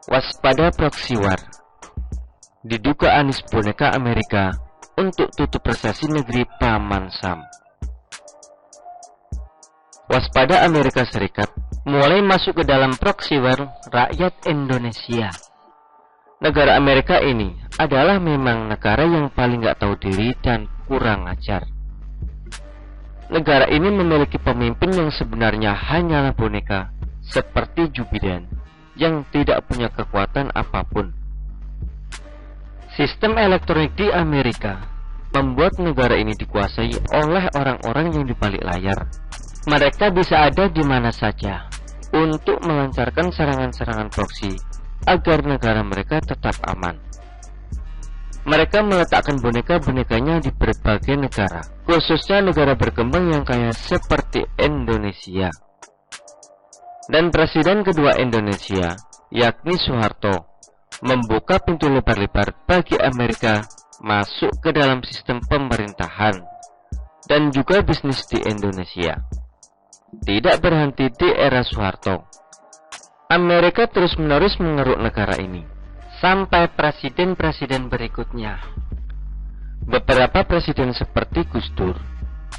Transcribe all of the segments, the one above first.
Waspada proxy war. Diduga Anies boneka Amerika untuk tutup resesi negeri Paman Sam. Waspada Amerika Serikat mulai masuk ke dalam proxy war rakyat Indonesia. Negara Amerika ini adalah memang negara yang paling gak tahu diri dan kurang ajar. Negara ini memiliki pemimpin yang sebenarnya hanyalah boneka, seperti Joe Biden, yang tidak punya kekuatan apapun. Sistem elektronik di Amerika membuat negara ini dikuasai oleh orang-orang yang di balik layar. Mereka bisa ada di mana saja untuk melancarkan serangan-serangan proksi agar negara mereka tetap aman. Mereka meletakkan boneka-bonekanya di berbagai negara, khususnya negara berkembang yang kaya seperti Indonesia. Dan presiden kedua Indonesia, yakni Soeharto, membuka pintu lebar-lebar bagi Amerika masuk ke dalam sistem pemerintahan dan juga bisnis di Indonesia. Tidak berhenti di era Soeharto, Amerika terus-menerus mengeruk negara ini sampai presiden-presiden berikutnya. Beberapa presiden seperti Gus Dur,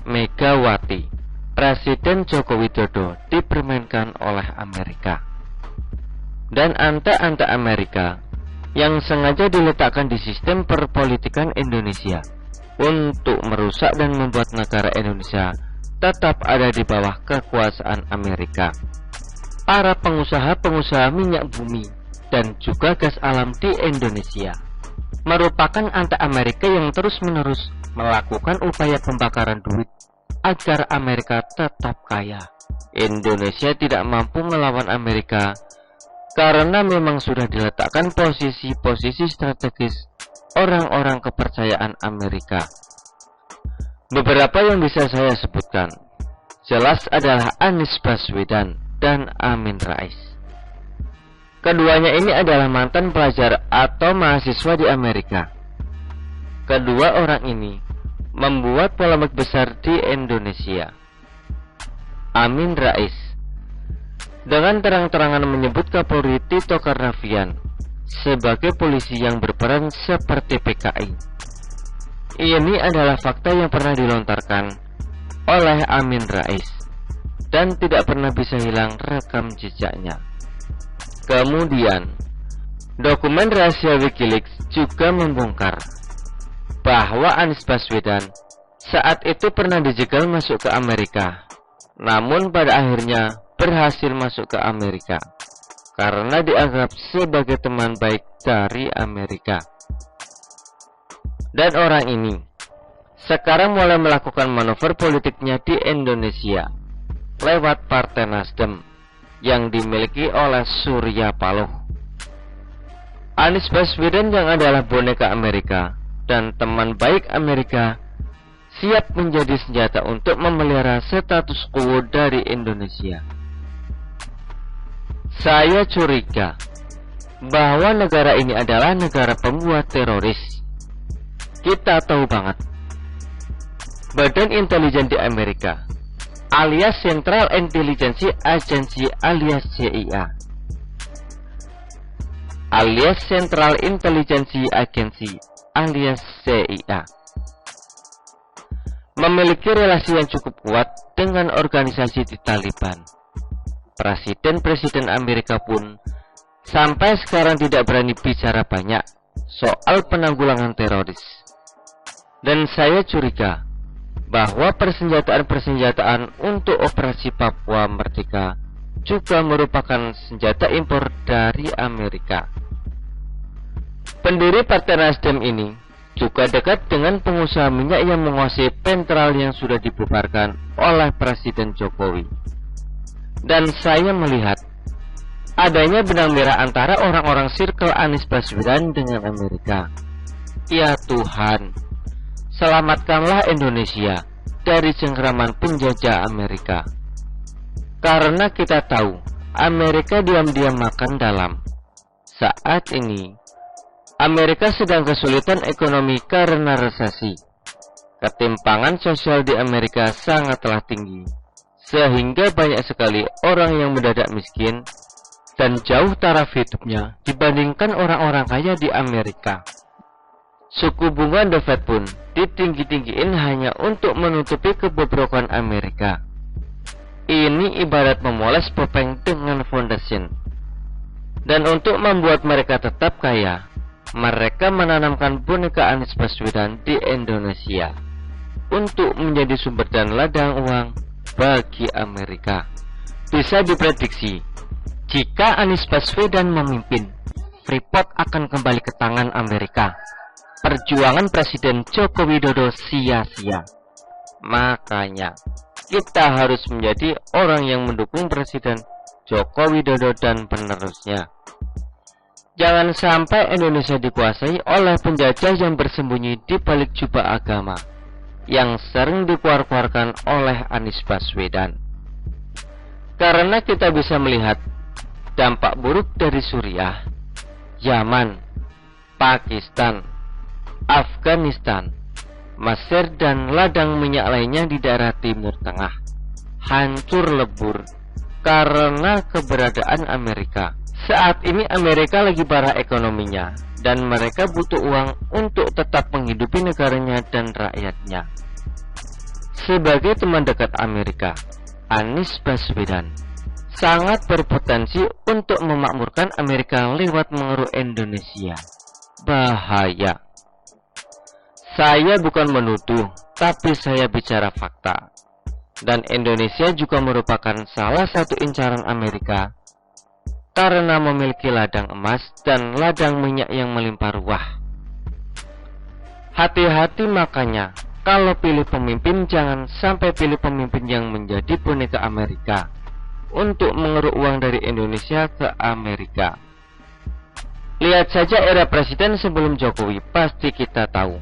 Megawati, Presiden Joko Widodo dipermainkan oleh Amerika. Dan ante-ante Amerika yang sengaja diletakkan di sistem perpolitikan Indonesia untuk merusak dan membuat negara Indonesia tetap ada di bawah kekuasaan Amerika. Para pengusaha-pengusaha minyak bumi dan juga gas alam di Indonesia merupakan anti-Amerika yang terus-menerus melakukan upaya pembakaran duit agar Amerika tetap kaya. Indonesia tidak mampu melawan Amerika karena memang sudah diletakkan posisi-posisi strategis orang-orang kepercayaan Amerika. Beberapa yang bisa saya sebutkan jelas adalah Anies Baswedan dan Amin Rais. Keduanya ini adalah mantan pelajar atau mahasiswa di Amerika. Kedua orang ini membuat polemik besar di Indonesia. Amin Rais dengan terang-terangan menyebut Kapolri Tito Karnavian sebagai polisi yang berperan seperti PKI. Ini adalah fakta yang pernah dilontarkan oleh Amin Rais dan tidak pernah bisa hilang rekam jejaknya. Kemudian, dokumen rahasia Wikileaks juga membongkar bahwa Anies Baswedan saat itu pernah dijegal masuk ke Amerika, namun pada akhirnya berhasil masuk ke Amerika karena dianggap sebagai teman baik dari Amerika. Dan orang ini sekarang mulai melakukan manuver politiknya di Indonesia lewat Partai Nasdem yang dimiliki oleh Surya Paloh. Anies Baswedan yang adalah boneka Amerika dan teman baik Amerika siap menjadi senjata untuk memelihara status quo dari Indonesia. Saya curiga bahwa negara ini adalah negara pembuat teroris. Kita tahu banget, Badan Intelijen di Amerika alias Central Intelligence Agency alias CIA alias Central Intelligence Agency alias CIA memiliki relasi yang cukup kuat dengan organisasi di Taliban. Presiden-presiden Amerika pun sampai sekarang tidak berani bicara banyak soal penanggulangan teroris. Dan saya curiga bahwa persenjataan-persenjataan untuk operasi Papua Merdeka juga merupakan senjata impor dari Amerika. Pendiri Partai Nasdem ini juga dekat dengan pengusaha minyak yang menguasai Pentral yang sudah dibubarkan oleh Presiden Jokowi. Dan saya melihat adanya benang merah antara orang-orang circle Anies Baswedan dengan Amerika. Ya Tuhan, selamatkanlah Indonesia dari cengkraman penjajah Amerika. Karena kita tahu Amerika diam-diam makan dalam. Saat ini Amerika sedang kesulitan ekonomi karena resesi. ketimpangan sosial di Amerika sangatlah tinggi, sehingga banyak sekali orang yang mendadak miskin dan jauh taraf hidupnya dibandingkan orang-orang kaya di Amerika. Suku bunga The Fed pun ditinggi-tinggiin hanya untuk menutupi kebobrokan Amerika. Ini ibarat memoles topeng dengan foundation. Dan untuk membuat mereka tetap kaya, mereka menanamkan boneka Anies Baswedan di Indonesia untuk menjadi sumber dan ladang uang bagi Amerika. Bisa diprediksi, jika Anies Baswedan memimpin, Freeport akan kembali ke tangan Amerika. Perjuangan Presiden Joko Widodo sia-sia. Makanya, kita harus menjadi orang yang mendukung Presiden Joko Widodo dan penerusnya. Jangan sampai Indonesia dikuasai oleh penjajah yang bersembunyi di balik jubah agama yang sering dikeluarkan oleh Anies Baswedan. Karena kita bisa melihat dampak buruk dari Suriah, Yaman, Pakistan, Afghanistan, Mesir, dan ladang minyak lainnya di daerah Timur Tengah hancur lebur karena keberadaan Amerika. Saat ini Amerika lagi parah ekonominya dan mereka butuh uang untuk tetap menghidupi negaranya dan rakyatnya. Sebagai teman dekat Amerika, Anies Baswedan sangat berpotensi untuk memakmurkan Amerika lewat mengeruk Indonesia. Bahaya. Saya bukan menuduh, tapi saya bicara fakta. Dan Indonesia juga merupakan salah satu incaran Amerika karena memiliki ladang emas dan ladang minyak yang melimpah ruah. Hati-hati makanya, kalau pilih pemimpin jangan sampai pilih pemimpin yang menjadi boneka Amerika untuk mengeruk uang dari Indonesia ke Amerika. Lihat saja era presiden sebelum Jokowi, pasti kita tahu.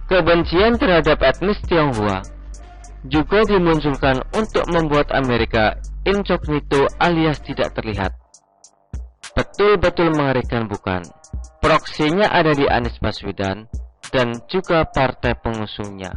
Kebencian terhadap etnis Tionghoa juga dimunculkan untuk membuat Amerika incognito alias tidak terlihat. Betul-betul mengerikan bukan? Proksinya ada di Anies Baswedan dan juga partai pengusungnya.